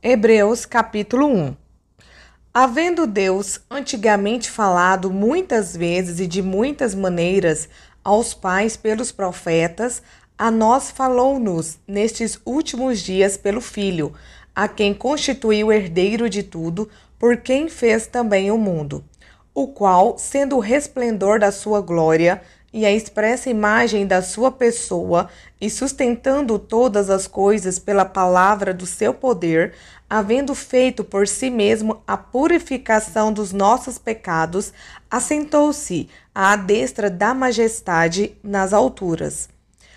Hebreus capítulo 1. Havendo Deus antigamente falado muitas vezes e de muitas maneiras aos pais pelos profetas, a nós falou-nos nestes últimos dias pelo Filho, a quem constituiu herdeiro de tudo, por quem fez também o mundo, o qual, sendo o resplendor da sua glória e a expressa imagem da sua pessoa, e sustentando todas as coisas pela palavra do seu poder, havendo feito por si mesmo a purificação dos nossos pecados, assentou-se à destra da majestade nas alturas.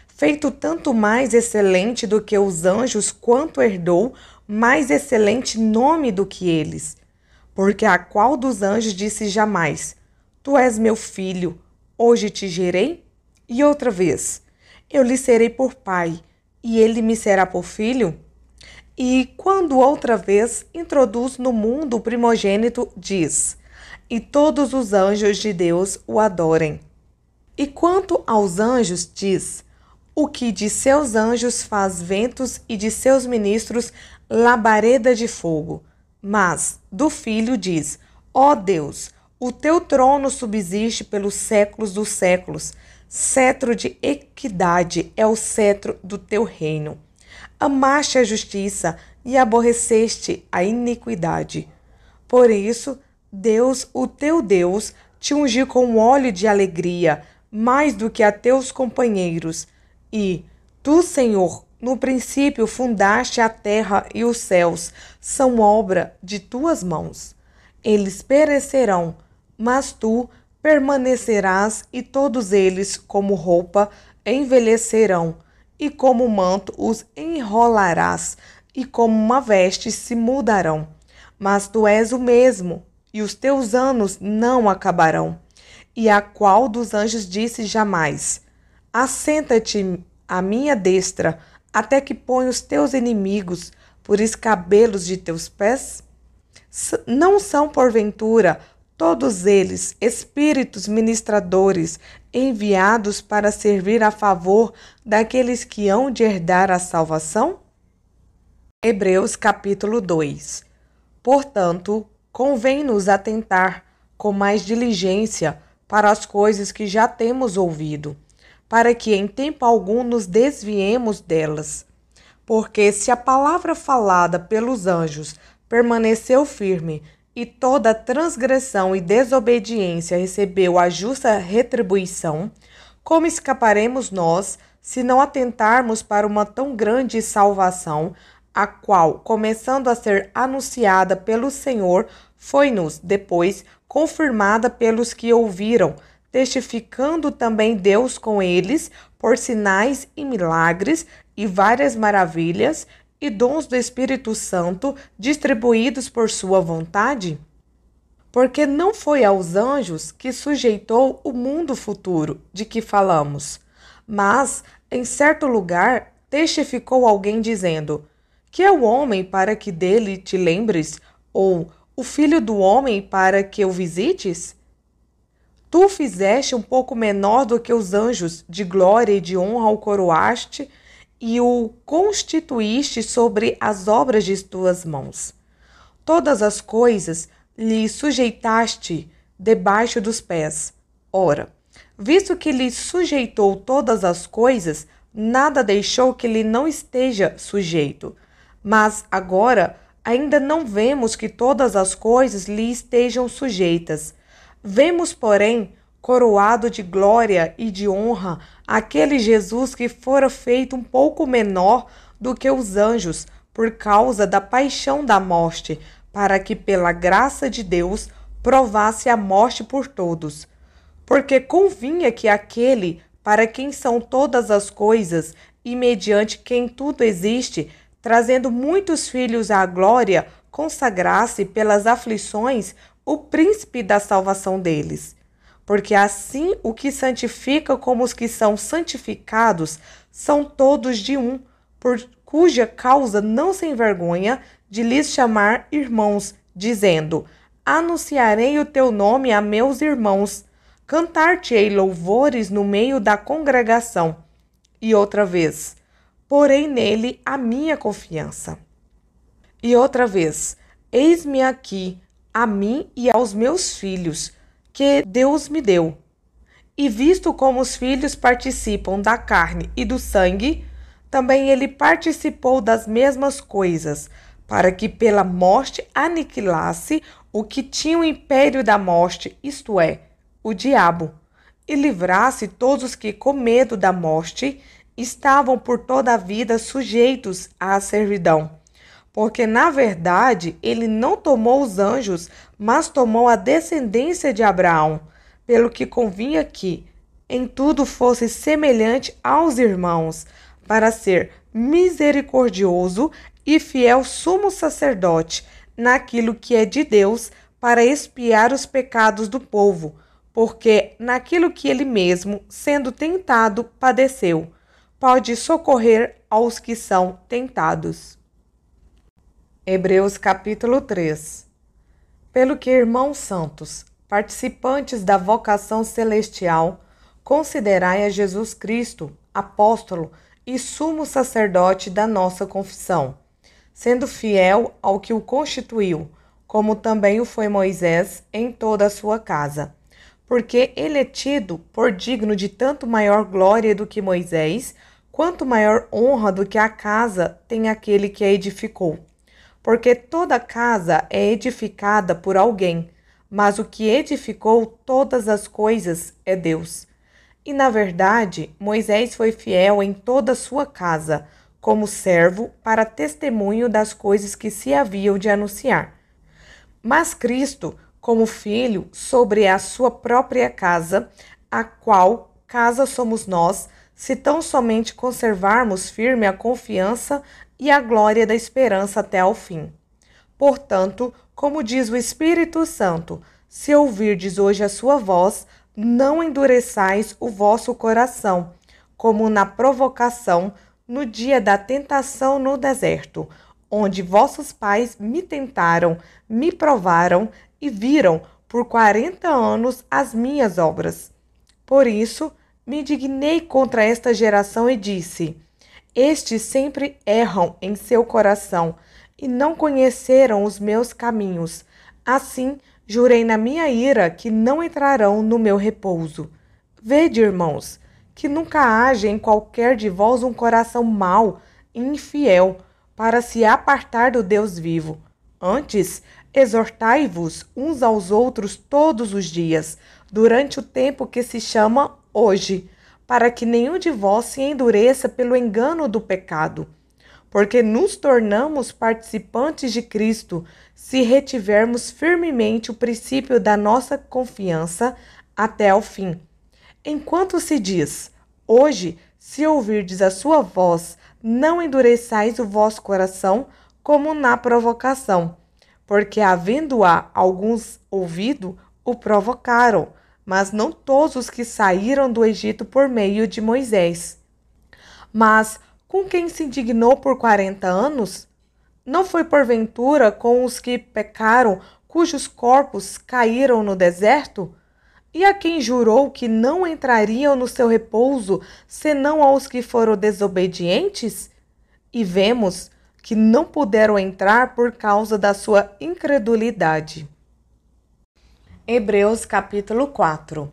Feito tanto mais excelente do que os anjos, quanto herdou mais excelente nome do que eles. Porque a qual dos anjos disse jamais: Tu és meu filho, hoje te gerei? E outra vez: Eu lhe serei por pai, e ele me será por filho? E quando outra vez introduz no mundo o primogênito, diz: E todos os anjos de Deus o adorem. E quanto aos anjos, diz: O que de seus anjos faz ventos e de seus ministros labareda de fogo. Mas do Filho diz: Ó Deus, o teu trono subsiste pelos séculos dos séculos. Cetro de equidade é o cetro do teu reino. Amaste a justiça e aborreceste a iniquidade. Por isso, Deus, o teu Deus, te ungiu com óleo de alegria, mais do que a teus companheiros. E tu, Senhor, no princípio fundaste a terra e os céus, são obra de tuas mãos. Eles perecerão, mas tu permanecerás, e todos eles, como roupa, envelhecerão, e como manto os enrolarás, e como uma veste se mudarão. Mas tu és o mesmo, e os teus anos não acabarão. E a qual dos anjos disse jamais: Assenta-te à minha destra, até que ponha os teus inimigos por escabelos de teus pés? Não são, porventura, todos eles espíritos ministradores, enviados para servir a favor daqueles que hão de herdar a salvação? Hebreus capítulo 2. Portanto, convém-nos atentar com mais diligência para as coisas que já temos ouvido, para que em tempo algum nos desviemos delas. Porque se a palavra falada pelos anjos permaneceu firme, e toda transgressão e desobediência recebeu a justa retribuição, como escaparemos nós, se não atentarmos para uma tão grande salvação, a qual, começando a ser anunciada pelo Senhor, foi-nos depois confirmada pelos que ouviram, testificando também Deus com eles por sinais e milagres e várias maravilhas e dons do Espírito Santo distribuídos por sua vontade? Porque não foi aos anjos que sujeitou o mundo futuro de que falamos, mas, em certo lugar, testificou alguém dizendo: Que é o homem para que dele te lembres? Ou o filho do homem para que o visites? Tu o fizeste um pouco menor do que os anjos, de glória e de honra o coroaste, e o constituíste sobre as obras de tuas mãos. Todas as coisas lhe sujeitaste debaixo dos pés. Ora, visto que lhe sujeitou todas as coisas, nada deixou que lhe não esteja sujeito. Mas agora ainda não vemos que todas as coisas lhe estejam sujeitas. Vemos, porém, coroado de glória e de honra, aquele Jesus que fora feito um pouco menor do que os anjos, por causa da paixão da morte, para que pela graça de Deus provasse a morte por todos. Porque convinha que aquele, para quem são todas as coisas, e mediante quem tudo existe, trazendo muitos filhos à glória, consagrasse pelas aflições o príncipe da salvação deles. Porque assim o que santifica como os que são santificados são todos de um, por cuja causa não se envergonha de lhes chamar irmãos, dizendo: Anunciarei o teu nome a meus irmãos, cantar-te-ei louvores no meio da congregação. E outra vez: porei nele a minha confiança. E outra vez: eis-me aqui, a mim e aos meus filhos, que Deus me deu. E visto como os filhos participam da carne e do sangue, também ele participou das mesmas coisas, para que pela morte aniquilasse o que tinha o império da morte, isto é, o diabo, e livrasse todos os que, com medo da morte, estavam por toda a vida sujeitos à servidão. Porque, na verdade, ele não tomou os anjos, mas tomou a descendência de Abraão, pelo que convinha que, em tudo, fosse semelhante aos irmãos, para ser misericordioso e fiel sumo sacerdote naquilo que é de Deus, para expiar os pecados do povo, porque naquilo que ele mesmo, sendo tentado, padeceu, pode socorrer aos que são tentados. Hebreus capítulo 3. Pelo que, irmãos santos, participantes da vocação celestial, considerai a Jesus Cristo, apóstolo e sumo sacerdote da nossa confissão, sendo fiel ao que o constituiu, como também o foi Moisés em toda a sua casa. Porque ele é tido por digno de tanto maior glória do que Moisés, quanto maior honra do que a casa tem aquele que a edificou. Porque toda casa é edificada por alguém, mas o que edificou todas as coisas é Deus. E, na verdade, Moisés foi fiel em toda a sua casa, como servo para testemunho das coisas que se haviam de anunciar. Mas Cristo, como filho, sobre a sua própria casa, a qual casa somos nós, se tão somente conservarmos firme a confiança e a glória da esperança até ao fim. Portanto, como diz o Espírito Santo, se ouvirdes hoje a sua voz, não endureçais o vosso coração, como na provocação, no dia da tentação no deserto, onde vossos pais me tentaram, me provaram e viram por 40 anos as minhas obras. Por isso, me indignei contra esta geração e disse: estes sempre erram em seu coração e não conheceram os meus caminhos. Assim, jurei na minha ira que não entrarão no meu repouso. Vede, irmãos, que nunca haja em qualquer de vós um coração mau e infiel, para se apartar do Deus vivo. Antes, exortai-vos uns aos outros todos os dias, durante o tempo que se chama hoje, para que nenhum de vós se endureça pelo engano do pecado. Porque nos tornamos participantes de Cristo, se retivermos firmemente o princípio da nossa confiança até ao fim. Enquanto se diz: hoje, se ouvirdes a sua voz, não endureçais o vosso coração, como na provocação. Porque, havendo-a alguns ouvido, o provocaram, mas não todos os que saíram do Egito por meio de Moisés. Mas com quem se indignou por 40 anos? Não foi porventura com os que pecaram, cujos corpos caíram no deserto? E a quem jurou que não entrariam no seu repouso, senão aos que foram desobedientes? E vemos que não puderam entrar por causa da sua incredulidade. Hebreus capítulo 4.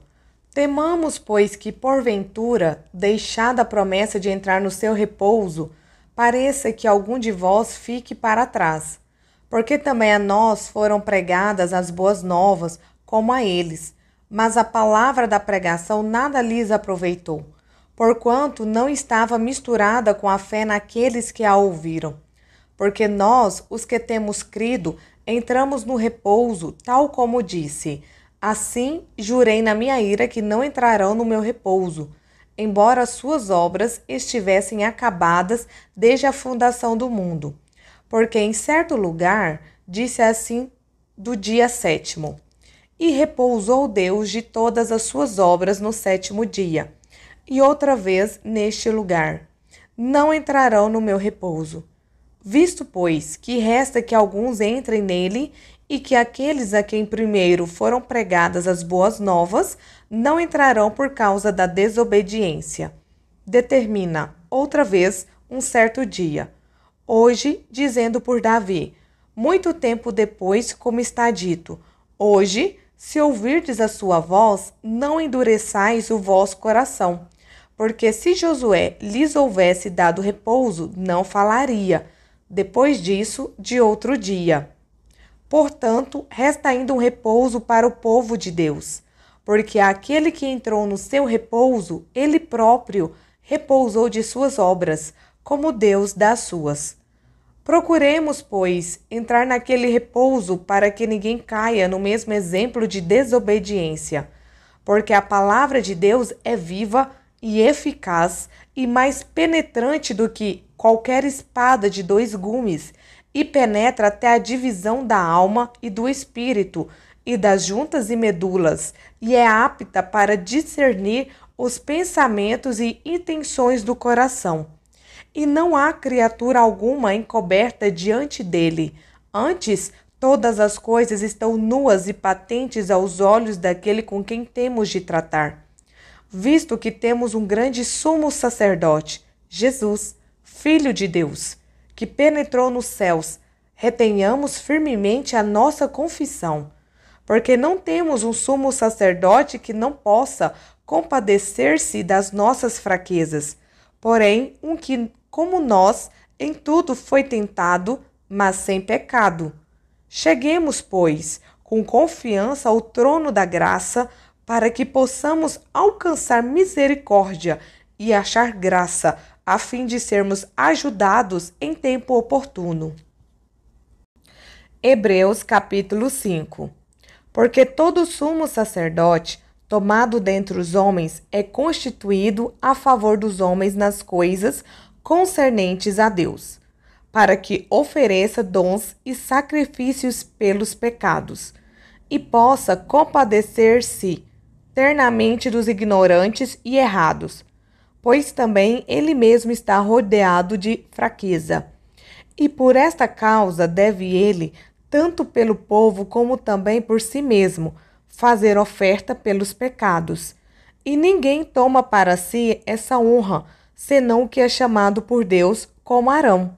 Temamos, pois, que porventura, deixada a promessa de entrar no seu repouso, pareça que algum de vós fique para trás. Porque também a nós foram pregadas as boas novas, como a eles, mas a palavra da pregação nada lhes aproveitou, porquanto não estava misturada com a fé naqueles que a ouviram. Porque nós, os que temos crido, entramos no repouso, tal como disse: assim jurei na minha ira que não entrarão no meu repouso, embora as suas obras estivessem acabadas desde a fundação do mundo. Porque em certo lugar disse assim do dia 7º: e repousou Deus de todas as suas obras no 7º dia. E outra vez neste lugar: não entrarão no meu repouso. Visto, pois, que resta que alguns entrem nele, e que aqueles a quem primeiro foram pregadas as boas novas não entrarão por causa da desobediência. Determina, outra vez, um certo dia, hoje, dizendo por Davi, muito tempo depois, como está dito, hoje, se ouvirdes a sua voz, não endureçais o vosso coração. Porque se Josué lhes houvesse dado repouso, não falaria, depois disso, de outro dia. Portanto, resta ainda um repouso para o povo de Deus, porque aquele que entrou no seu repouso, ele próprio repousou de suas obras, como Deus das suas. Procuremos, pois, entrar naquele repouso para que ninguém caia no mesmo exemplo de desobediência, porque a palavra de Deus é viva e eficaz e mais penetrante do que qualquer espada de dois gumes, e penetra até a divisão da alma e do espírito e das juntas e medulas, e é apta para discernir os pensamentos e intenções do coração. E não há criatura alguma encoberta diante dele. Antes, todas as coisas estão nuas e patentes aos olhos daquele com quem temos de tratar. Visto que temos um grande sumo sacerdote, Jesus, Filho de Deus, que penetrou nos céus, retenhamos firmemente a nossa confissão, porque não temos um sumo sacerdote que não possa compadecer-se das nossas fraquezas, porém um que, como nós, em tudo foi tentado, mas sem pecado. Cheguemos, pois, com confiança ao trono da graça, para que possamos alcançar misericórdia e achar graça, a fim de sermos ajudados em tempo oportuno. Hebreus capítulo 5. Porque todo sumo sacerdote, tomado dentre os homens, é constituído a favor dos homens nas coisas concernentes a Deus, para que ofereça dons e sacrifícios pelos pecados, e possa compadecer-se ternamente dos ignorantes e errados, pois também ele mesmo está rodeado de fraqueza. E por esta causa deve ele, tanto pelo povo como também por si mesmo, fazer oferta pelos pecados. E ninguém toma para si essa honra, senão o que é chamado por Deus, como Arão.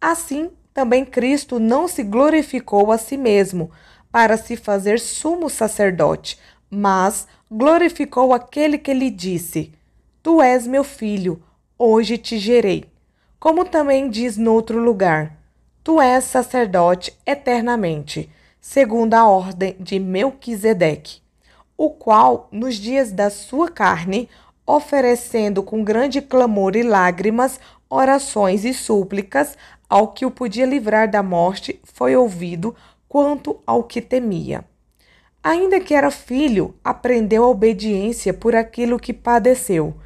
Assim, também Cristo não se glorificou a si mesmo, para se fazer sumo sacerdote, mas glorificou aquele que lhe disse: Tu és meu filho, hoje te gerei. Como também diz noutro lugar: Tu és sacerdote eternamente, segundo a ordem de Melquisedeque, o qual, nos dias da sua carne, oferecendo com grande clamor e lágrimas, orações e súplicas ao que o podia livrar da morte, foi ouvido quanto ao que temia. Ainda que era filho, aprendeu a obediência por aquilo que padeceu,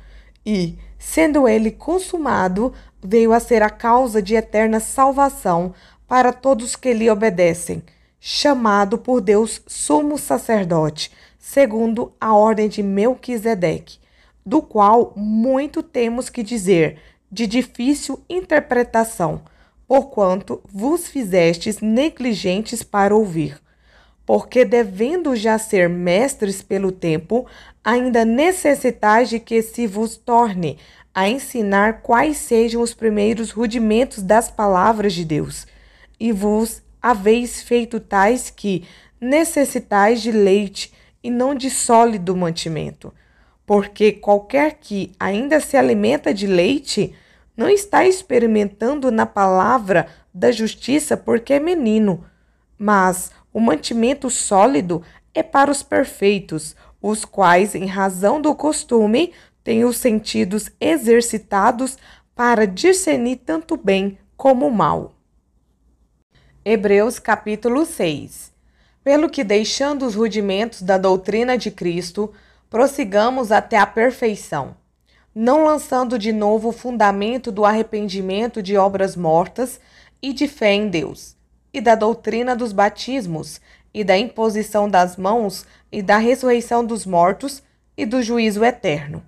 e, sendo ele consumado, veio a ser a causa de eterna salvação para todos que lhe obedecem, chamado por Deus sumo sacerdote, segundo a ordem de Melquisedeque, do qual muito temos que dizer, de difícil interpretação, porquanto vos fizestes negligentes para ouvir. Porque devendo já ser mestres pelo tempo, ainda necessitais de que se vos torne a ensinar quais sejam os primeiros rudimentos das palavras de Deus, e vos haveis feito tais que necessitais de leite e não de sólido mantimento. Porque qualquer que ainda se alimenta de leite, não está experimentando na palavra da justiça porque é menino, mas o mantimento sólido é para os perfeitos, os quais, em razão do costume, têm os sentidos exercitados para discernir tanto bem como o mal. Hebreus capítulo 6. Pelo que, deixando os rudimentos da doutrina de Cristo, prossigamos até a perfeição, não lançando de novo o fundamento do arrependimento de obras mortas e de fé em Deus, e da doutrina dos batismos, e da imposição das mãos, e da ressurreição dos mortos, e do juízo eterno.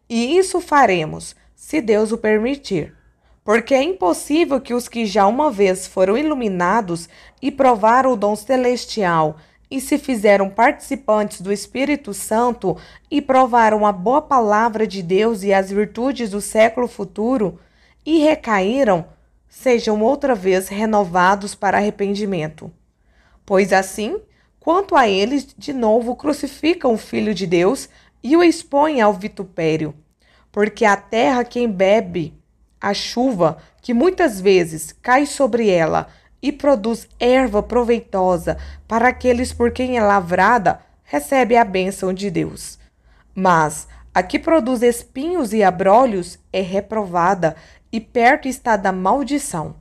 E isso faremos, se Deus o permitir. Porque é impossível que os que já uma vez foram iluminados e provaram o dom celestial, e se fizeram participantes do Espírito Santo, e provaram a boa palavra de Deus e as virtudes do século futuro, e recaíram, sejam outra vez renovados para arrependimento. Pois assim, quanto a eles, de novo crucificam o Filho de Deus e o expõem ao vitupério. Porque a terra quem bebe a chuva, que muitas vezes cai sobre ela e produz erva proveitosa para aqueles por quem é lavrada, recebe a bênção de Deus. Mas a que produz espinhos e abrolhos é reprovada e perto está da maldição.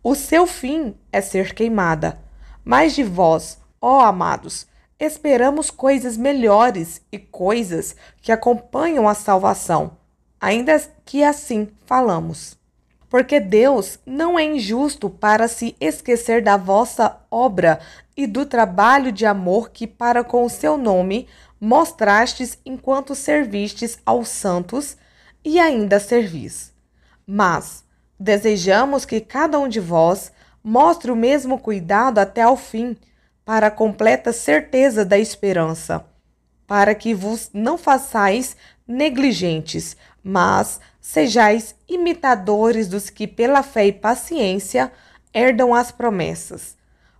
O seu fim é ser queimada. Mas de vós, ó amados, esperamos coisas melhores e coisas que acompanham a salvação, ainda que assim falamos. Porque Deus não é injusto para se esquecer da vossa obra e do trabalho de amor que para com o seu nome mostrastes enquanto servistes aos santos e ainda servis. Mas desejamos que cada um de vós mostre o mesmo cuidado até ao fim, para a completa certeza da esperança, para que vos não façais negligentes, mas sejais imitadores dos que pela fé e paciência herdam as promessas.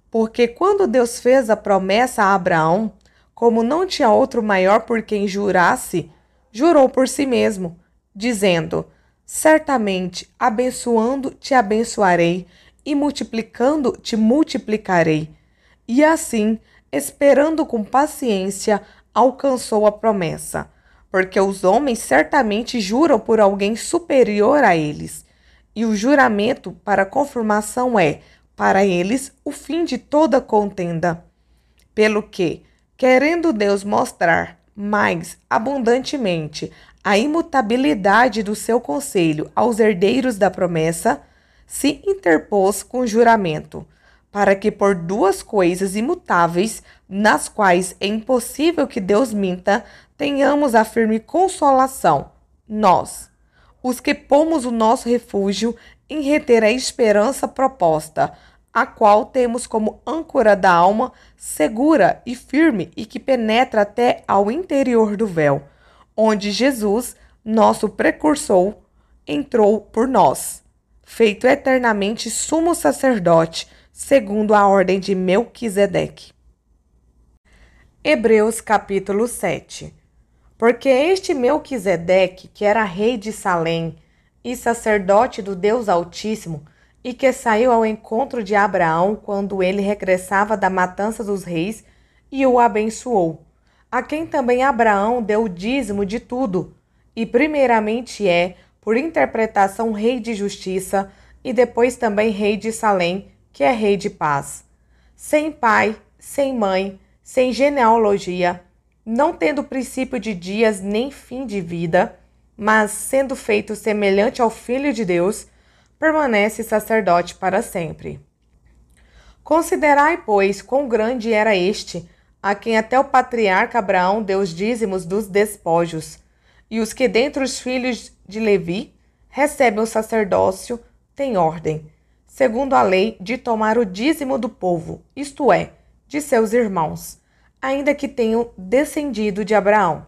Porque quando Deus fez a promessa a Abraão, como não tinha outro maior por quem jurasse, jurou por si mesmo, dizendo: certamente, abençoando te abençoarei, e multiplicando te multiplicarei. E assim, esperando com paciência, alcançou a promessa. Porque os homens certamente juram por alguém superior a eles. E o juramento para confirmação é, para eles, o fim de toda contenda. Pelo que, querendo Deus mostrar mais abundantemente a imutabilidade do seu conselho aos herdeiros da promessa, se interpôs com juramento, para que por duas coisas imutáveis, nas quais é impossível que Deus minta, tenhamos a firme consolação, nós, os que pomos o nosso refúgio em reter a esperança proposta, a qual temos como âncora da alma segura e firme e que penetra até ao interior do véu, onde Jesus, nosso precursor, entrou por nós, feito eternamente sumo sacerdote, segundo a ordem de Melquisedeque. Hebreus capítulo 7. Porque este Melquisedeque, que era rei de Salém e sacerdote do Deus Altíssimo, e que saiu ao encontro de Abraão quando ele regressava da matança dos reis, e o abençoou, a quem também Abraão deu o dízimo de tudo, e primeiramente por interpretação, rei de justiça, e depois também rei de Salém, que é rei de paz. Sem pai, sem mãe, sem genealogia, não tendo princípio de dias nem fim de vida, mas sendo feito semelhante ao Filho de Deus, permanece sacerdote para sempre. Considerai, pois, quão grande era este, a quem até o patriarca Abraão deu os dízimos dos despojos, e os que dentre os filhos de Levi recebem o sacerdócio têm ordem, segundo a lei, de tomar o dízimo do povo, isto é, de seus irmãos, ainda que tenham descendido de Abraão.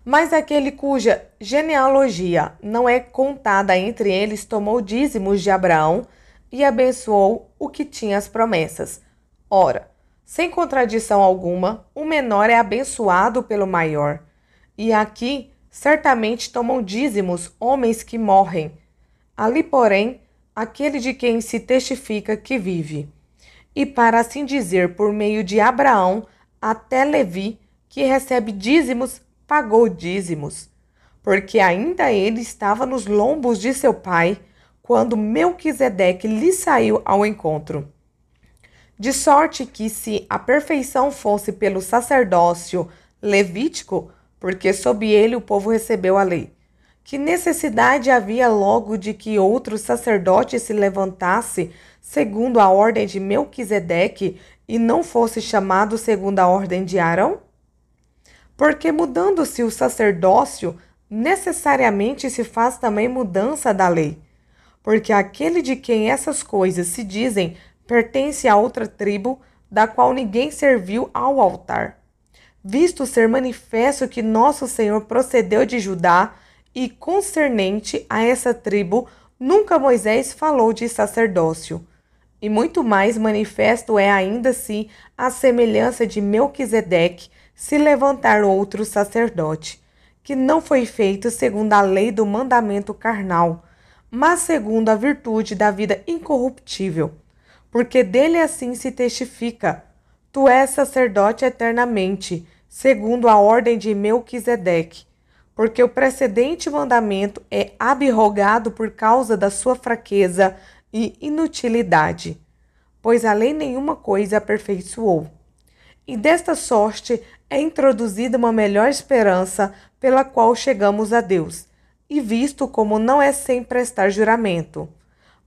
Mas aquele cuja genealogia não é contada entre eles tomou dízimos de Abraão e abençoou o que tinha as promessas. Ora, sem contradição alguma, o menor é abençoado pelo maior. E aqui, certamente tomam dízimos homens que morrem. Ali, porém, aquele de quem se testifica que vive. E para assim dizer, por meio de Abraão, até Levi, que recebe dízimos, pagou dízimos. Porque ainda ele estava nos lombos de seu pai, quando Melquisedeque lhe saiu ao encontro. De sorte que, se a perfeição fosse pelo sacerdócio levítico, porque sob ele o povo recebeu a lei, que necessidade havia logo de que outro sacerdote se levantasse segundo a ordem de Melquisedeque e não fosse chamado segundo a ordem de Arão? Porque mudando-se o sacerdócio, necessariamente se faz também mudança da lei. Porque aquele de quem essas coisas se dizem pertence a outra tribo, da qual ninguém serviu ao altar. Visto ser manifesto que nosso Senhor procedeu de Judá, e concernente a essa tribo, nunca Moisés falou de sacerdócio. E muito mais manifesto é ainda se, à semelhança de Melquisedeque, se levantar outro sacerdote, que não foi feito segundo a lei do mandamento carnal, mas segundo a virtude da vida incorruptível. Porque dele assim se testifica: tu és sacerdote eternamente, segundo a ordem de Melquisedeque. Porque o precedente mandamento é abrogado por causa da sua fraqueza e inutilidade, pois a lei nenhuma coisa aperfeiçoou. E desta sorte é introduzida uma melhor esperança pela qual chegamos a Deus, e visto como não é sem prestar juramento.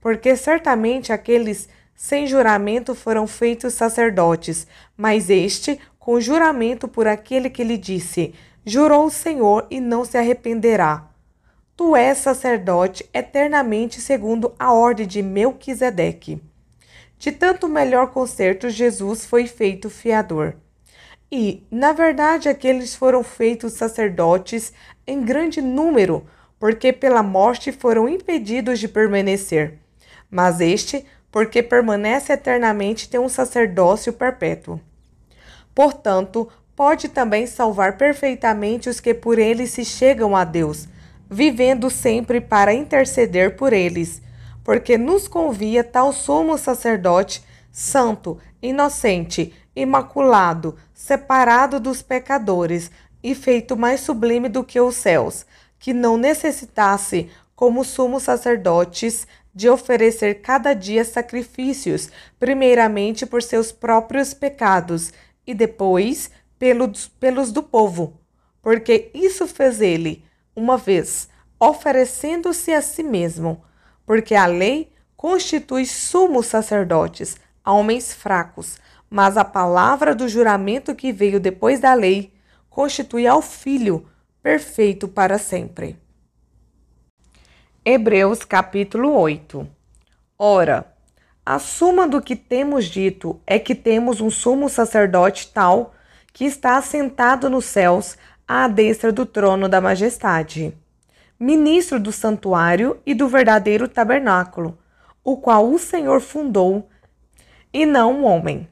Porque certamente aqueles sem juramento foram feitos sacerdotes, mas este com juramento por aquele que lhe disse: jurou o Senhor e não se arrependerá. Tu és sacerdote eternamente segundo a ordem de Melquisedeque. De tanto melhor concerto, Jesus foi feito fiador. E, na verdade, aqueles foram feitos sacerdotes em grande número, porque pela morte foram impedidos de permanecer. Mas este, porque permanece eternamente, tem um sacerdócio perpétuo. Portanto, pode também salvar perfeitamente os que por ele se chegam a Deus, vivendo sempre para interceder por eles, porque nos convia tal sumo sacerdote, santo, inocente, imaculado, separado dos pecadores e feito mais sublime do que os céus, que não necessitasse, como sumos sacerdotes, de oferecer cada dia sacrifícios, primeiramente por seus próprios pecados e depois pelos do povo, porque isso fez ele uma vez, oferecendo-se a si mesmo, porque a lei constitui sumos sacerdotes a homens fracos, mas a palavra do juramento que veio depois da lei constitui ao Filho perfeito para sempre. Hebreus capítulo 8. Ora, a suma do que temos dito é que temos um sumo sacerdote tal que está assentado nos céus à destra do trono da majestade, ministro do santuário e do verdadeiro tabernáculo, o qual o Senhor fundou, e não um homem.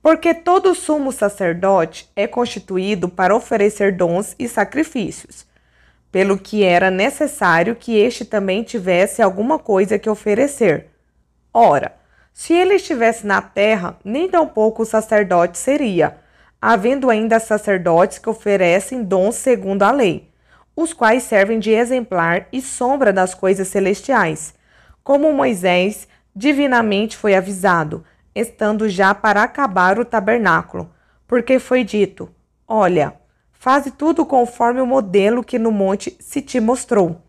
Porque todo sumo sacerdote é constituído para oferecer dons e sacrifícios, pelo que era necessário que este também tivesse alguma coisa que oferecer. Ora, se ele estivesse na terra, nem tampouco o sacerdote seria, havendo ainda sacerdotes que oferecem dons segundo a lei, os quais servem de exemplar e sombra das coisas celestiais, como Moisés divinamente foi avisado, estando já para acabar o tabernáculo, porque foi dito: olha, faze tudo conforme o modelo que no monte se te mostrou.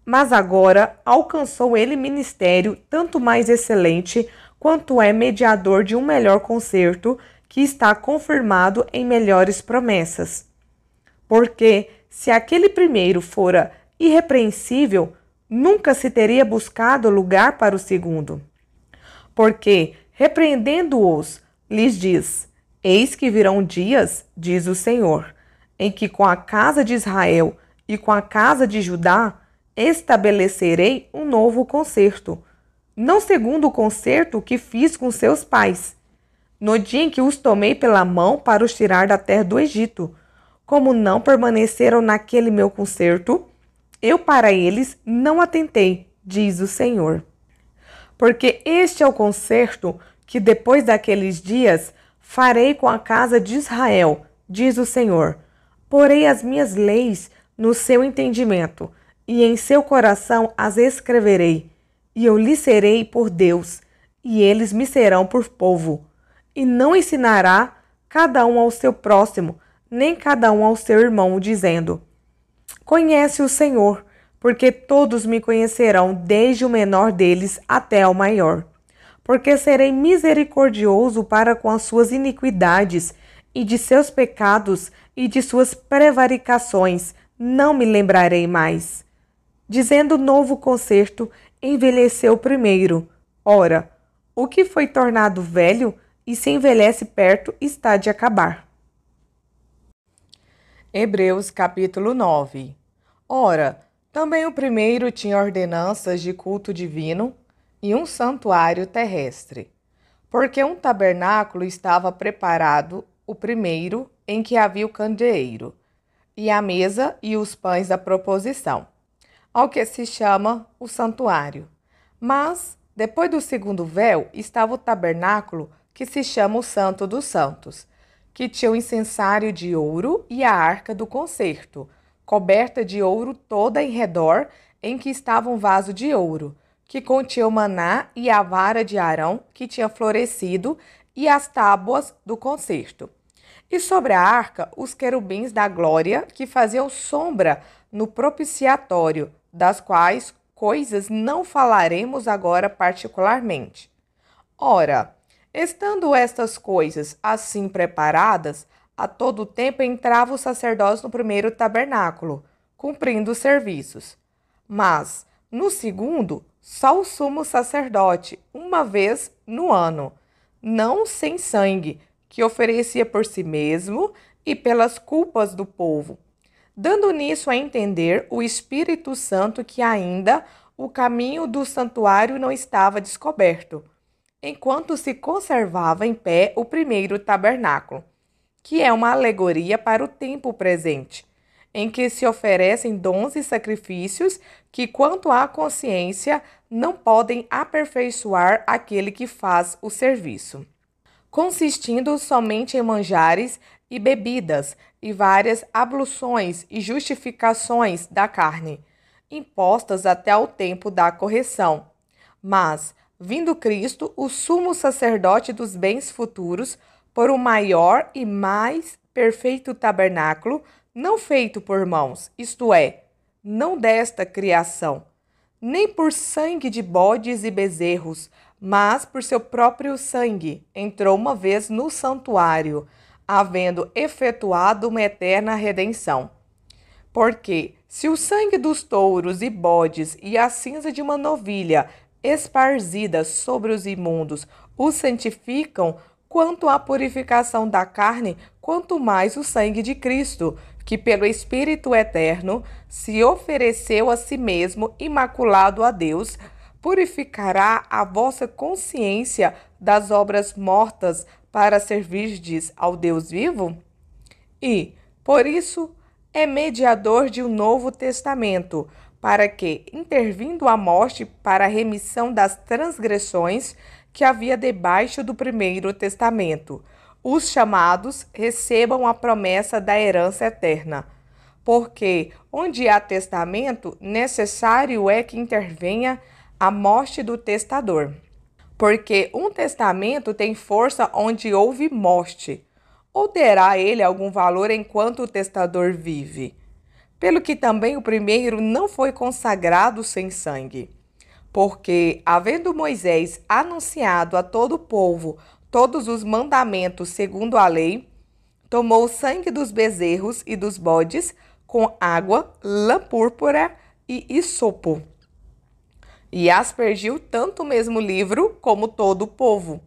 Mas agora alcançou ele ministério tanto mais excelente, quanto é mediador de um melhor concerto, que está confirmado em melhores promessas. Porque, se aquele primeiro fora irrepreensível, nunca se teria buscado lugar para o segundo. Porque, repreendendo-os, lhes diz: eis que virão dias, diz o Senhor, em que com a casa de Israel e com a casa de Judá estabelecerei um novo concerto, não segundo o concerto que fiz com seus pais, no dia em que os tomei pela mão para os tirar da terra do Egito. Como não permaneceram naquele meu concerto, eu para eles não atentei, diz o Senhor. Porque este é o concerto que depois daqueles dias farei com a casa de Israel, diz o Senhor. Porei as minhas leis no seu entendimento, e em seu coração as escreverei, e eu lhes serei por Deus, e eles me serão por povo. E não ensinará cada um ao seu próximo, nem cada um ao seu irmão, dizendo: conhece o Senhor, porque todos me conhecerão, desde o menor deles até o maior. Porque serei misericordioso para com as suas iniquidades, e de seus pecados e de suas prevaricações não me lembrarei mais. Dizendo novo concerto, envelheceu o primeiro. Ora, o que foi tornado velho e se envelhece perto está de acabar. Hebreus capítulo 9. Ora, Também o primeiro tinha ordenanças de culto divino e um santuário terrestre, porque um tabernáculo estava preparado, o primeiro, em que havia o candeeiro, e a mesa e os pães da proposição, ao que se chama o santuário. Mas, depois do segundo véu, estava o tabernáculo, que se chama o Santo dos Santos, que tinha o incensário de ouro e a arca do concerto, coberta de ouro toda em redor, em que estava um vaso de ouro, que continha o maná e a vara de Arão, que tinha florescido, e as tábuas do concerto. E sobre a arca, os querubins da glória, que faziam sombra no propiciatório, das quais coisas não falaremos agora particularmente. Ora, estando estas coisas assim preparadas, a todo tempo entrava o sacerdócio no primeiro tabernáculo, cumprindo os serviços. Mas, no segundo, só o sumo sacerdote, uma vez no ano, não sem sangue, que oferecia por si mesmo e pelas culpas do povo, dando nisso a entender o Espírito Santo que ainda o caminho do santuário não estava descoberto, enquanto se conservava em pé o primeiro tabernáculo, que é uma alegoria para o tempo presente, em que se oferecem dons e sacrifícios que, quanto à consciência, não podem aperfeiçoar aquele que faz o serviço, consistindo somente em manjares e bebidas e várias abluções e justificações da carne, impostas até ao tempo da correção. Mas, vindo Cristo, o sumo sacerdote dos bens futuros, por um maior e mais perfeito tabernáculo, não feito por mãos, isto é, não desta criação, nem por sangue de bodes e bezerros, mas por seu próprio sangue, entrou uma vez no santuário, havendo efetuado uma eterna redenção. Porque, se o sangue dos touros e bodes e a cinza de uma novilha esparzidas sobre os imundos os santificam, quanto à purificação da carne, quanto mais o sangue de Cristo, que pelo Espírito Eterno se ofereceu a si mesmo imaculado a Deus, purificará a vossa consciência das obras mortas para servirdes ao Deus vivo? E, por isso, é mediador de um novo testamento, para que, intervindo a morte para a remissão das transgressões que havia debaixo do primeiro testamento, os chamados recebam a promessa da herança eterna. Porque, onde há testamento, necessário é que intervenha a morte do testador. Porque um testamento tem força onde houve morte, ou terá ele algum valor enquanto o testador vive? Pelo que também o primeiro não foi consagrado sem sangue. Porque, havendo Moisés anunciado a todo o povo todos os mandamentos segundo a lei, tomou o sangue dos bezerros e dos bodes com água, lã púrpura e isopo, e aspergiu tanto o mesmo livro como todo o povo,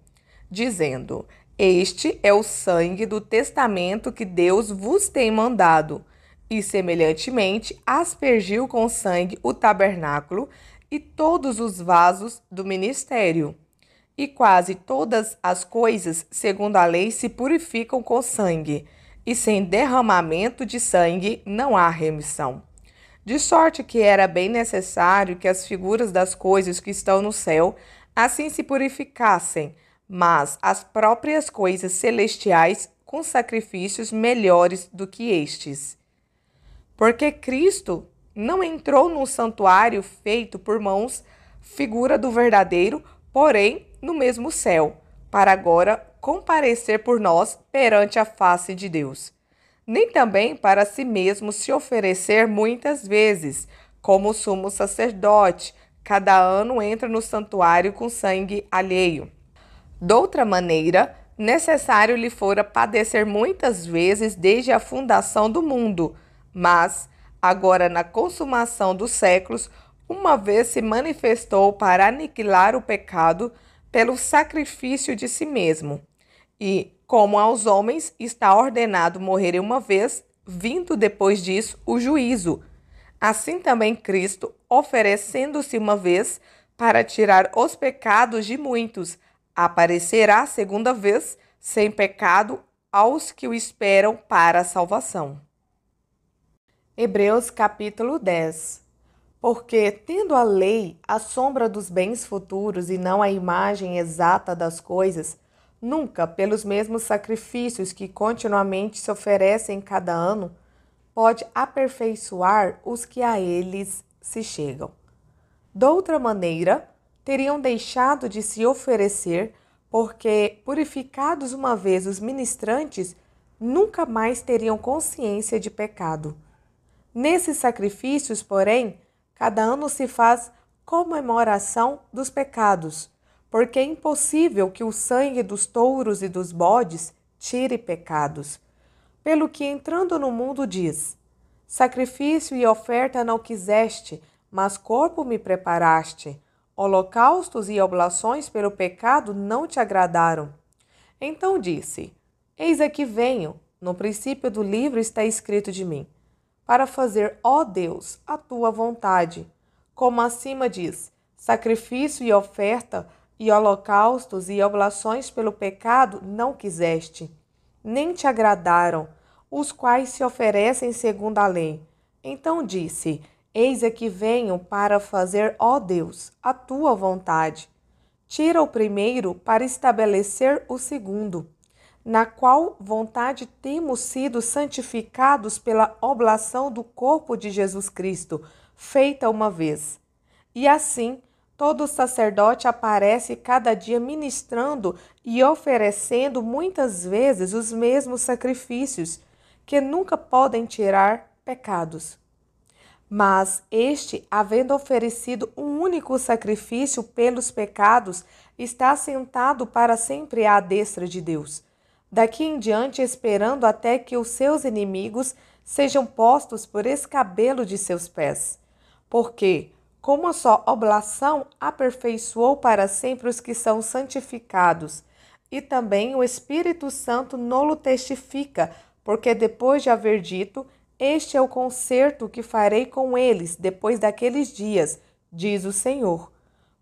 dizendo: Este é o sangue do testamento que Deus vos tem mandado. E, semelhantemente, aspergiu com sangue o tabernáculo e todos os vasos do ministério. E quase todas as coisas, segundo a lei, se purificam com sangue, e sem derramamento de sangue não há remissão. De sorte que era bem necessário que as figuras das coisas que estão no céu assim se purificassem, mas as próprias coisas celestiais com sacrifícios melhores do que estes. Porque Cristo não entrou num santuário feito por mãos, figura do verdadeiro, porém no mesmo céu, para agora comparecer por nós perante a face de Deus. Nem também para si mesmo se oferecer muitas vezes, como o sumo sacerdote, cada ano entra no santuário com sangue alheio. Doutra maneira, necessário lhe fora padecer muitas vezes desde a fundação do mundo, mas, agora na consumação dos séculos, uma vez se manifestou para aniquilar o pecado pelo sacrifício de si mesmo. E, como aos homens está ordenado morrerem uma vez, vindo depois disso o juízo. Assim também Cristo, oferecendo-se uma vez para tirar os pecados de muitos, aparecerá segunda vez sem pecado aos que o esperam para a salvação. Hebreus capítulo 10. Porque, tendo a lei a sombra dos bens futuros e não a imagem exata das coisas, nunca, pelos mesmos sacrifícios que continuamente se oferecem cada ano, pode aperfeiçoar os que a eles se chegam. Doutra maneira, teriam deixado de se oferecer, porque, purificados uma vez os ministrantes, nunca mais teriam consciência de pecado. Nesses sacrifícios, porém, cada ano se faz comemoração dos pecados, porque é impossível que o sangue dos touros e dos bodes tire pecados. Pelo que, entrando no mundo, diz: sacrifício e oferta não quiseste, mas corpo me preparaste. Holocaustos e oblações pelo pecado não te agradaram. Então disse: eis aqui venho. No princípio do livro está escrito de mim, para fazer, ó Deus, a tua vontade. Como acima diz: sacrifício e oferta e holocaustos e oblações pelo pecado não quiseste, nem te agradaram, os quais se oferecem segundo a lei. Então disse: eis aqui venho para fazer, ó Deus, a tua vontade. Tira o primeiro para estabelecer o segundo, na qual vontade temos sido santificados pela oblação do corpo de Jesus Cristo, feita uma vez. E assim, todo sacerdote aparece cada dia ministrando e oferecendo muitas vezes os mesmos sacrifícios, que nunca podem tirar pecados. Mas este, havendo oferecido um único sacrifício pelos pecados, está sentado para sempre à destra de Deus. Daqui em diante, esperando até que os seus inimigos sejam postos por escabelo de seus pés. Porque, com uma só oblação, aperfeiçoou para sempre os que são santificados. E também o Espírito Santo nolo testifica, porque depois de haver dito: este é o concerto que farei com eles depois daqueles dias, diz o Senhor.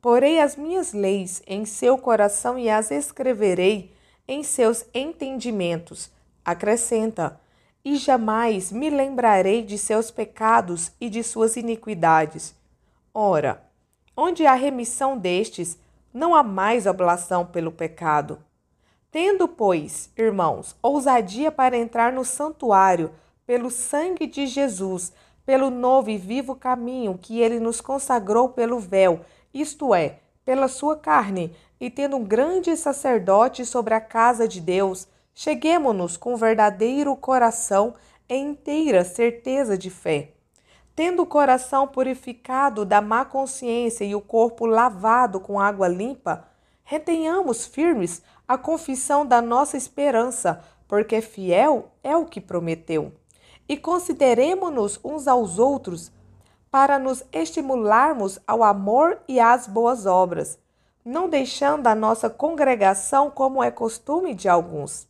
Porei as minhas leis em seu coração e as escreverei em seus entendimentos. Acrescenta: e jamais me lembrarei de seus pecados e de suas iniquidades. Ora, onde há remissão destes, não há mais oblação pelo pecado. Tendo, pois, irmãos, ousadia para entrar no santuário, pelo sangue de Jesus, pelo novo e vivo caminho que ele nos consagrou pelo véu, isto é, pela sua carne, e tendo um grande sacerdote sobre a casa de Deus, cheguemo-nos com verdadeiro coração e inteira certeza de fé. Tendo o coração purificado da má consciência e o corpo lavado com água limpa, retenhamos firmes a confissão da nossa esperança, porque fiel é o que prometeu. E consideremo-nos uns aos outros para nos estimularmos ao amor e às boas obras, não deixando a nossa congregação como é costume de alguns.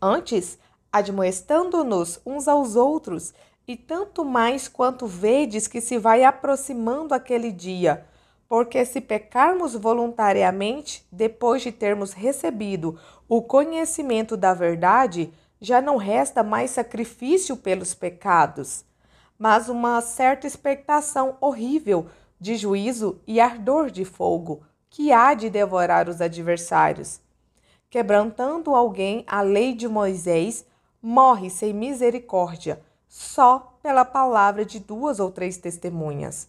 Antes, admoestando-nos uns aos outros, e tanto mais quanto vedes que se vai aproximando aquele dia, porque se pecarmos voluntariamente, depois de termos recebido o conhecimento da verdade, já não resta mais sacrifício pelos pecados, mas uma certa expectação horrível de juízo e ardor de fogo, que há de devorar os adversários. Quebrantando alguém a lei de Moisés, morre sem misericórdia, só pela palavra de 2 ou 3 testemunhas.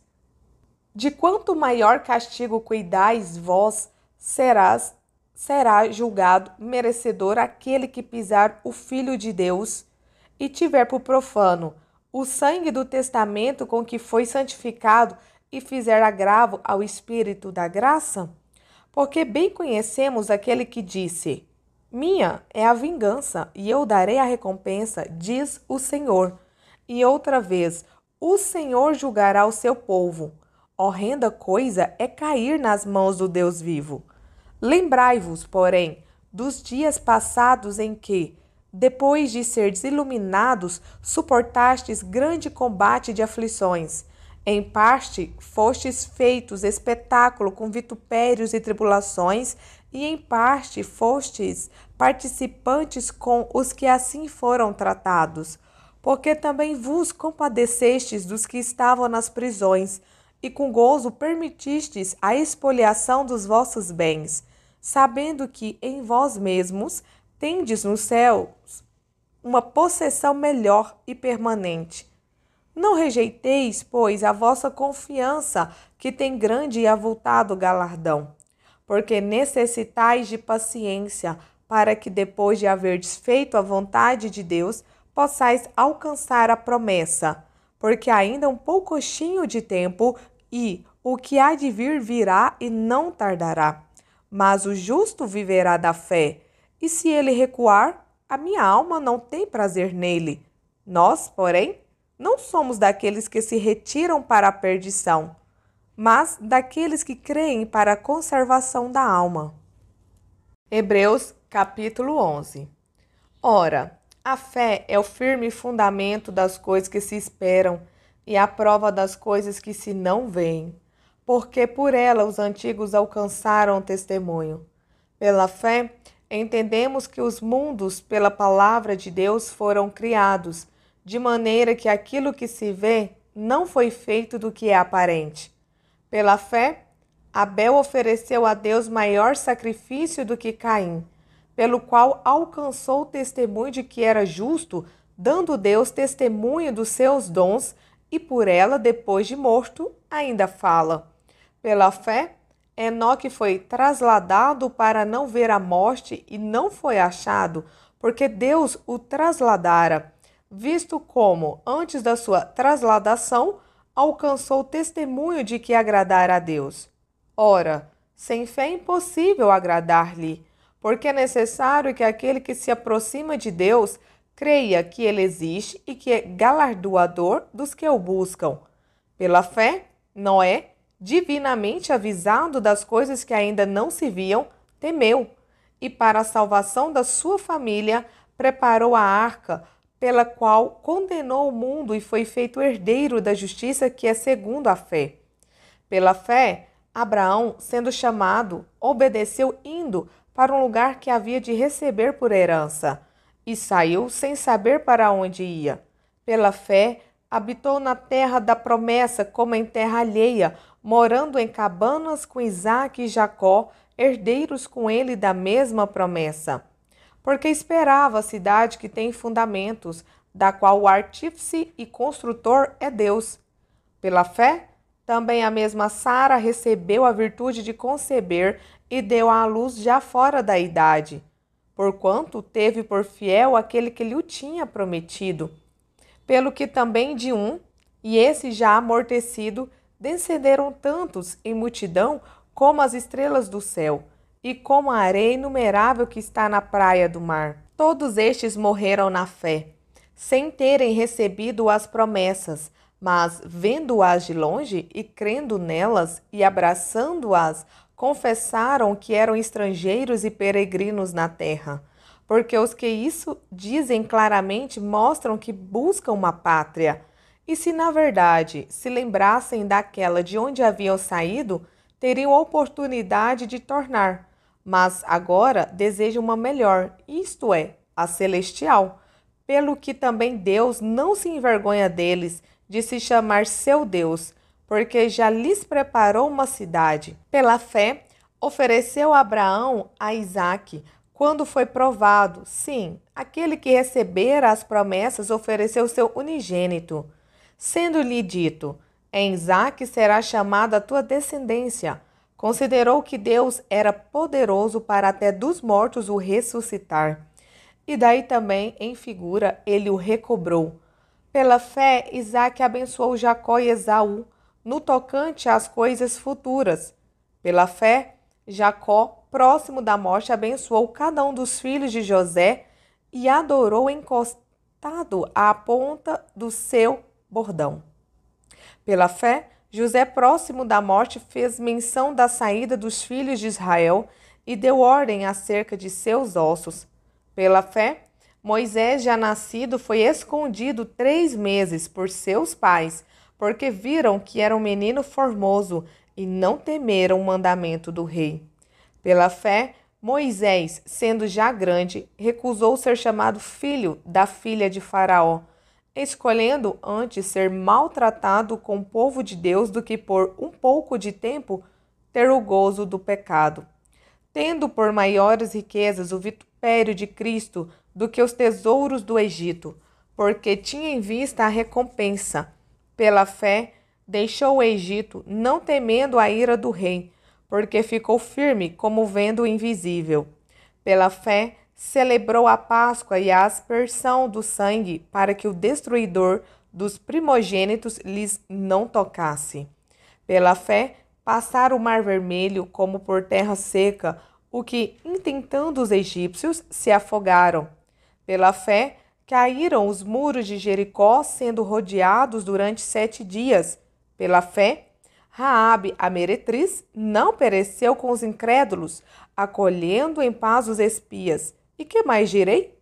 De quanto maior castigo cuidais vós, será julgado merecedor aquele que pisar o Filho de Deus e tiver por profano o sangue do testamento com que foi santificado e fizer agravo ao Espírito da graça? Porque bem conhecemos aquele que disse: minha é a vingança, e eu darei a recompensa, diz o Senhor. E outra vez, o Senhor julgará o seu povo. Horrenda coisa é cair nas mãos do Deus vivo. Lembrai-vos, porém, dos dias passados em que, depois de serdes iluminados, suportastes grande combate de aflições. Em parte, fostes feitos espetáculo com vitupérios e tribulações, e em parte fostes participantes com os que assim foram tratados. Porque também vos compadecestes dos que estavam nas prisões, e com gozo permitistes a expoliação dos vossos bens, sabendo que em vós mesmos tendes nos céus uma possessão melhor e permanente. Não rejeiteis, pois, a vossa confiança, que tem grande e avultado galardão, porque necessitais de paciência, para que depois de haverdes feito a vontade de Deus, possais alcançar a promessa, porque ainda um poucochinho de tempo, e o que há de vir virá e não tardará. Mas o justo viverá da fé, e se ele recuar, a minha alma não tem prazer nele. Nós, porém, não somos daqueles que se retiram para a perdição, mas daqueles que creem para a conservação da alma. Hebreus capítulo 11. Ora, a fé é o firme fundamento das coisas que se esperam e a prova das coisas que se não veem, porque por ela os antigos alcançaram o testemunho. Pela fé, entendemos que os mundos, pela palavra de Deus, foram criados, de maneira que aquilo que se vê não foi feito do que é aparente. Pela fé, Abel ofereceu a Deus maior sacrifício do que Caim, pelo qual alcançou o testemunho de que era justo, dando Deus testemunho dos seus dons, e por ela, depois de morto, ainda fala. Pela fé, Enoque foi trasladado para não ver a morte e não foi achado, porque Deus o trasladara, visto como, antes da sua trasladação, alcançou testemunho de que agradara a Deus. Ora, sem fé é impossível agradar-lhe, porque é necessário que aquele que se aproxima de Deus creia que ele existe e que é galardoador dos que o buscam. Pela fé, Noé, divinamente avisado das coisas que ainda não se viam, temeu, e para a salvação da sua família preparou a arca, pela qual condenou o mundo e foi feito herdeiro da justiça que é segundo a fé. Pela fé, Abraão, sendo chamado, obedeceu indo para um lugar que havia de receber por herança, e saiu sem saber para onde ia. Pela fé, habitou na terra da promessa como em terra alheia, morando em cabanas com Isaque e Jacó, herdeiros com ele da mesma promessa. Porque esperava a cidade que tem fundamentos, da qual o artífice e construtor é Deus. Pela fé, também a mesma Sara recebeu a virtude de conceber e deu à luz já fora da idade, porquanto teve por fiel aquele que lhe o tinha prometido. Pelo que também de um, e esse já amortecido, descenderam tantos em multidão como as estrelas do céu, e como a areia inumerável que está na praia do mar. Todos estes morreram na fé, sem terem recebido as promessas, mas vendo-as de longe e crendo nelas e abraçando-as, confessaram que eram estrangeiros e peregrinos na terra. Porque os que isso dizem claramente mostram que buscam uma pátria. E se na verdade se lembrassem daquela de onde haviam saído, teriam oportunidade de tornar. Mas agora desejam uma melhor, isto é, a celestial, pelo que também Deus não se envergonha deles, de se chamar seu Deus, porque já lhes preparou uma cidade. Pela fé, ofereceu Abraão a Isaque, quando foi provado. Sim, aquele que recebera as promessas ofereceu seu unigênito, sendo-lhe dito: em Isaque será chamada a tua descendência. Considerou que Deus era poderoso para até dos mortos o ressuscitar. E daí também, em figura, ele o recobrou. Pela fé, Isaque abençoou Jacó e Esaú, no tocante às coisas futuras. Pela fé, Jacó, próximo da morte, abençoou cada um dos filhos de José e adorou encostado à ponta do seu bordão. Pela fé, José, próximo da morte, fez menção da saída dos filhos de Israel e deu ordem acerca de seus ossos. Pela fé, Moisés, já nascido, foi escondido 3 meses por seus pais, porque viram que era um menino formoso e não temeram o mandamento do rei. Pela fé, Moisés, sendo já grande, recusou ser chamado filho da filha de Faraó, escolhendo antes ser maltratado com o povo de Deus do que por um pouco de tempo ter o gozo do pecado, tendo por maiores riquezas o vitupério de Cristo do que os tesouros do Egito, porque tinha em vista a recompensa. Pela fé, deixou o Egito, não temendo a ira do rei, porque ficou firme como vendo o invisível. Pela fé, celebrou a Páscoa e a aspersão do sangue, para que o destruidor dos primogênitos lhes não tocasse. Pela fé, passaram o mar vermelho como por terra seca, o que, intentando os egípcios, se afogaram. Pela fé, caíram os muros de Jericó, sendo rodeados durante 7 dias. Pela fé, Raabe, a meretriz, não pereceu com os incrédulos, acolhendo em paz os espias. E que mais direi?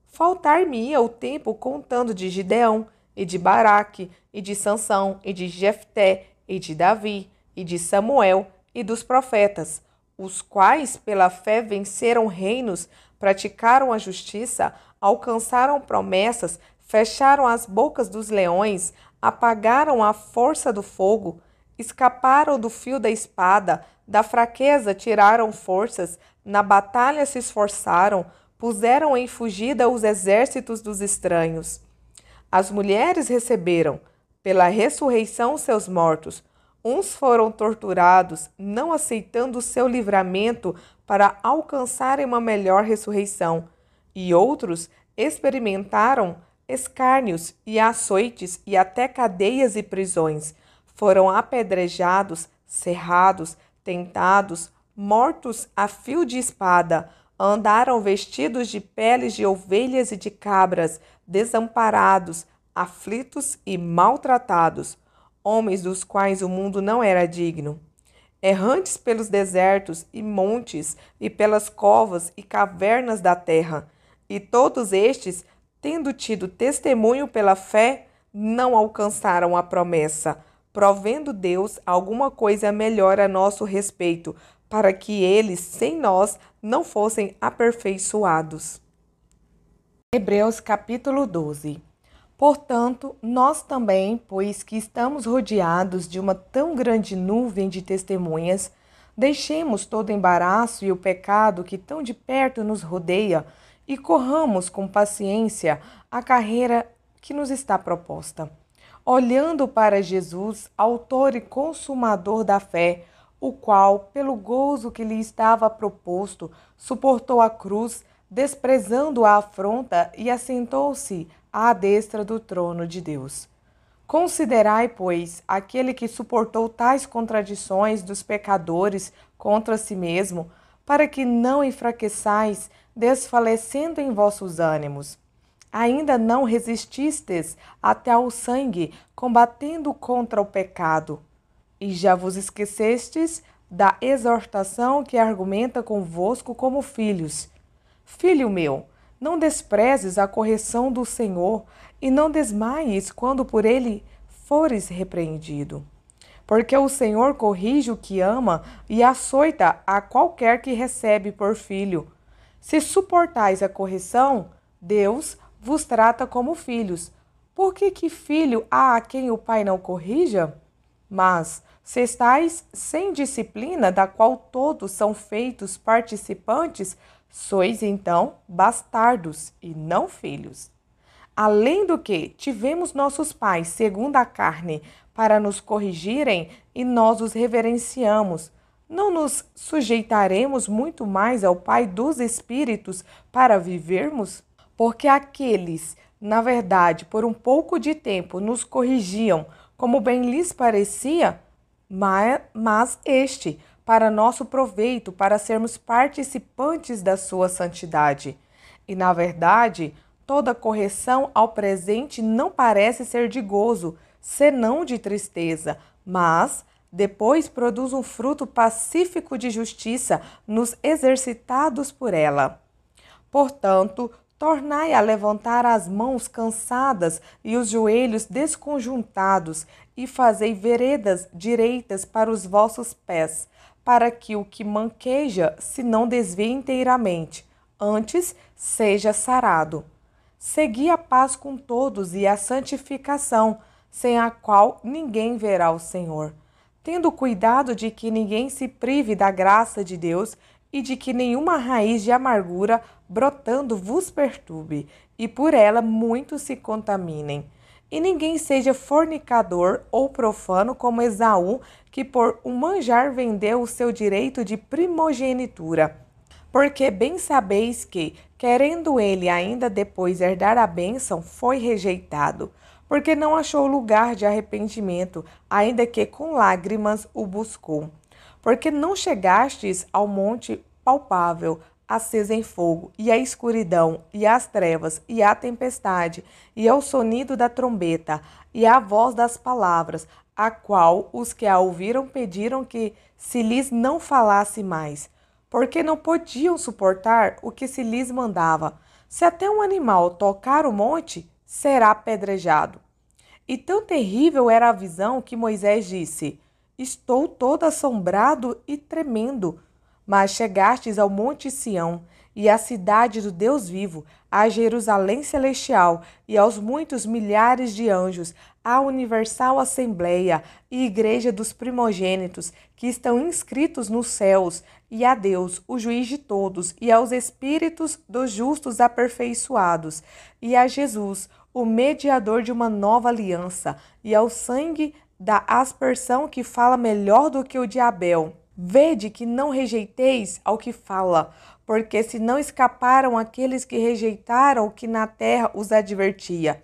Faltar-me-ia o tempo contando de Gideão, e de Baraque, e de Sansão, e de Jefté, e de Davi, e de Samuel, e dos profetas, os quais pela fé venceram reinos, praticaram a justiça, alcançaram promessas, fecharam as bocas dos leões, apagaram a força do fogo, escaparam do fio da espada, da fraqueza tiraram forças, na batalha se esforçaram, puseram em fugida os exércitos dos estranhos. As mulheres receberam, pela ressurreição, seus mortos. Uns foram torturados, não aceitando o seu livramento para alcançarem uma melhor ressurreição, e outros experimentaram escárnios e açoites e até cadeias e prisões. Foram apedrejados, cerrados, tentados, mortos a fio de espada, andaram vestidos de peles de ovelhas e de cabras, desamparados, aflitos e maltratados, homens dos quais o mundo não era digno. Errantes pelos desertos e montes e pelas covas e cavernas da terra, e todos estes, tendo tido testemunho pela fé, não alcançaram a promessa, provendo Deus alguma coisa melhor a nosso respeito, para que eles, sem nós, não fossem aperfeiçoados. Hebreus capítulo 12. Portanto, nós também, pois que estamos rodeados de uma tão grande nuvem de testemunhas, deixemos todo embaraço e o pecado que tão de perto nos rodeia e corramos com paciência a carreira que nos está proposta, olhando para Jesus, autor e consumador da fé, o qual, pelo gozo que lhe estava proposto, suportou a cruz, desprezando a afronta, e assentou-se à destra do trono de Deus. Considerai, pois, aquele que suportou tais contradições dos pecadores contra si mesmo, para que não enfraqueçais, desfalecendo em vossos ânimos. Ainda não resististes até ao sangue, combatendo contra o pecado. E já vos esquecestes da exortação que argumenta convosco como filhos. Filho meu, não desprezes a correção do Senhor, e não desmaies quando por ele fores repreendido. Porque o Senhor corrige o que ama e açoita a qualquer que recebe por filho. Se suportais a correção, Deus vos trata como filhos. Por que filho há a quem o pai não corrija? Mas, se estáis sem disciplina, da qual todos são feitos participantes, sois então bastardos e não filhos. Além do que, tivemos nossos pais, segundo a carne, para nos corrigirem, e nós os reverenciamos. Não nos sujeitaremos muito mais ao Pai dos Espíritos para vivermos? Porque aqueles, na verdade, por um pouco de tempo nos corrigiam, como bem lhes parecia, mas este, para nosso proveito, para sermos participantes da sua santidade. E, na verdade, toda correção ao presente não parece ser de gozo, senão de tristeza, mas depois produz um fruto pacífico de justiça nos exercitados por ela. Portanto, Tornai a levantar as mãos cansadas e os joelhos desconjuntados, e fazei veredas direitas para os vossos pés, para que o que manqueja se não desvie inteiramente, antes seja sarado. Segui a paz com todos e a santificação, sem a qual ninguém verá o Senhor, tendo cuidado de que ninguém se prive da graça de Deus e de que nenhuma raiz de amargura brotando vos perturbe, e por ela muitos se contaminem. E ninguém seja fornicador ou profano como Esaú, que por um manjar vendeu o seu direito de primogenitura. Porque bem sabeis que, querendo ele ainda depois herdar a bênção, foi rejeitado, porque não achou lugar de arrependimento, ainda que com lágrimas o buscou. Porque não chegastes ao monte palpável, acesa em fogo, e à escuridão, e às trevas, e à tempestade, e ao sonido da trombeta, e à voz das palavras, a qual os que a ouviram pediram que se lhes não falasse mais, porque não podiam suportar o que se lhes mandava. Se até um animal tocar o monte, será apedrejado. E tão terrível era a visão que Moisés disse: Estou todo assombrado e tremendo. Mas chegastes ao monte Sião, e à cidade do Deus vivo, à Jerusalém celestial, e aos muitos milhares de anjos, à universal assembleia e igreja dos primogênitos, que estão inscritos nos céus, e a Deus, o juiz de todos, e aos espíritos dos justos aperfeiçoados, e a Jesus, o mediador de uma nova aliança, e ao sangue da aspersão que fala melhor do que o de Abel. Vede que não rejeiteis ao que fala, porque se não escaparam aqueles que rejeitaram o que na terra os advertia,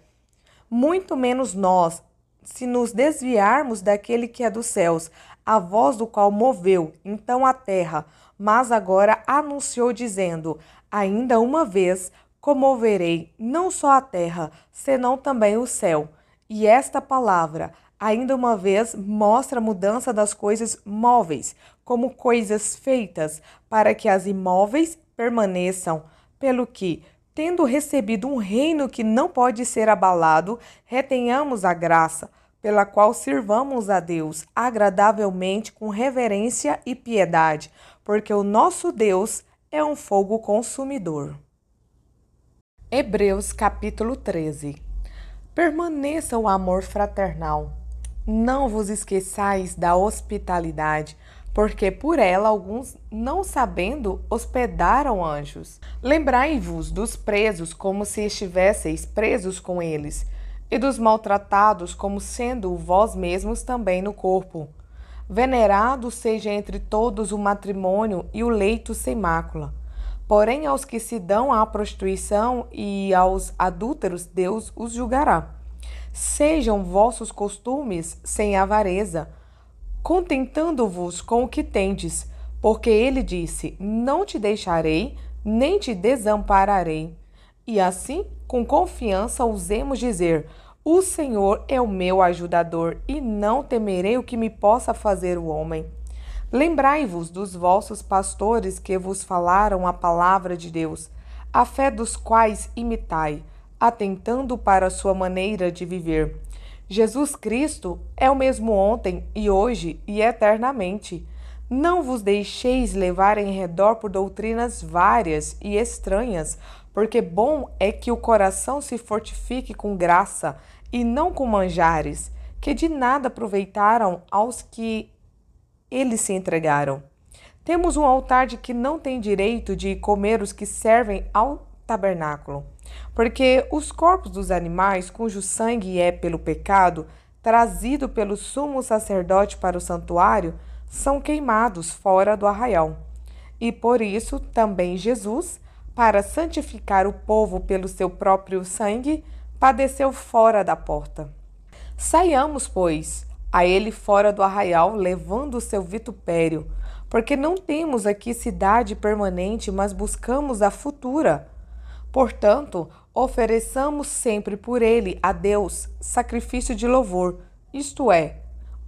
muito menos nós, se nos desviarmos daquele que é dos céus, a voz do qual moveu então a terra, mas agora anunciou dizendo: ainda uma vez comoverei não só a terra, senão também o céu. E esta palavra, ainda uma vez, mostra a mudança das coisas móveis, como coisas feitas, para que as imóveis permaneçam, pelo que, tendo recebido um reino que não pode ser abalado, retenhamos a graça, pela qual sirvamos a Deus agradavelmente com reverência e piedade, porque o nosso Deus é um fogo consumidor. Hebreus capítulo 13. Permaneça o amor fraternal. Não vos esqueçais da hospitalidade, porque por ela alguns, não sabendo, hospedaram anjos. Lembrai-vos dos presos como se estivesseis presos com eles, e dos maltratados como sendo vós mesmos também no corpo. Venerado seja entre todos o matrimônio e o leito sem mácula. Porém, aos que se dão à prostituição e aos adúlteros, Deus os julgará. Sejam vossos costumes sem avareza, contentando-vos com o que tendes, porque ele disse: não te deixarei, nem te desampararei. E assim, com confiança, ousemos dizer: o Senhor é o meu ajudador, e não temerei o que me possa fazer o homem. Lembrai-vos dos vossos pastores que vos falaram a palavra de Deus, a fé dos quais imitai, atentando para a sua maneira de viver. Jesus Cristo é o mesmo ontem e hoje e eternamente. Não vos deixeis levar em redor por doutrinas várias e estranhas, porque bom é que o coração se fortifique com graça e não com manjares, que de nada aproveitaram aos que eles se entregaram. Temos um altar de que não tem direito de comer os que servem ao tabernáculo, porque os corpos dos animais, cujo sangue é pelo pecado trazido pelo sumo sacerdote para o santuário, são queimados fora do arraial. E por isso também Jesus, para santificar o povo pelo seu próprio sangue, padeceu fora da porta. Saiamos, pois, a ele fora do arraial, levando o seu vitupério, porque não temos aqui cidade permanente, mas buscamos a futura. Portanto, ofereçamos sempre por ele a Deus sacrifício de louvor, isto é,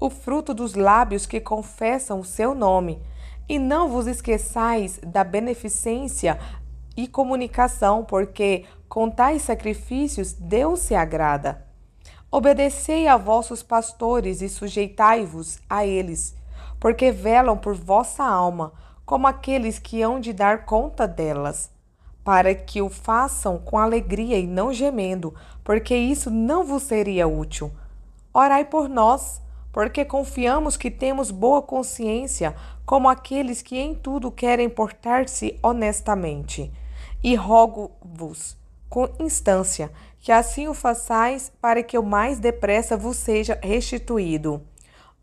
o fruto dos lábios que confessam o seu nome. E não vos esqueçais da beneficência e comunicação, porque com tais sacrifícios Deus se agrada. Obedecei a vossos pastores e sujeitai-vos a eles, porque velam por vossa alma, como aqueles que hão de dar conta delas, para que o façam com alegria e não gemendo, porque isso não vos seria útil. Orai por nós, porque confiamos que temos boa consciência, como aqueles que em tudo querem portar-se honestamente. E rogo-vos, com instância, que assim o façais, para que o mais depressa vos seja restituído.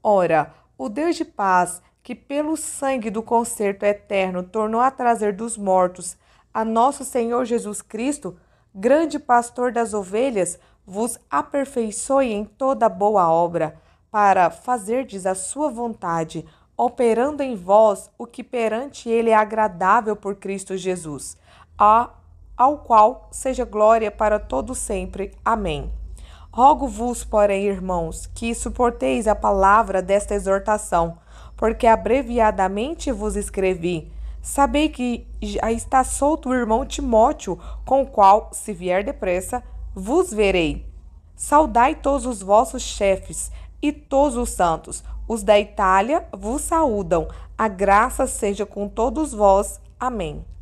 Ora, o Deus de paz, que pelo sangue do concerto eterno tornou a trazer dos mortos a nosso Senhor Jesus Cristo, grande pastor das ovelhas, vos aperfeiçoe em toda boa obra, para fazerdes a sua vontade, operando em vós o que perante ele é agradável por Cristo Jesus, ao qual seja glória para todo sempre. Amém. Rogo-vos, porém, irmãos, que suporteis a palavra desta exortação, porque abreviadamente vos escrevi. Sabei que já está solto o irmão Timóteo, com o qual, se vier depressa, vos verei. Saudai todos os vossos chefes e todos os santos. Os da Itália vos saúdam. A graça seja com todos vós. Amém.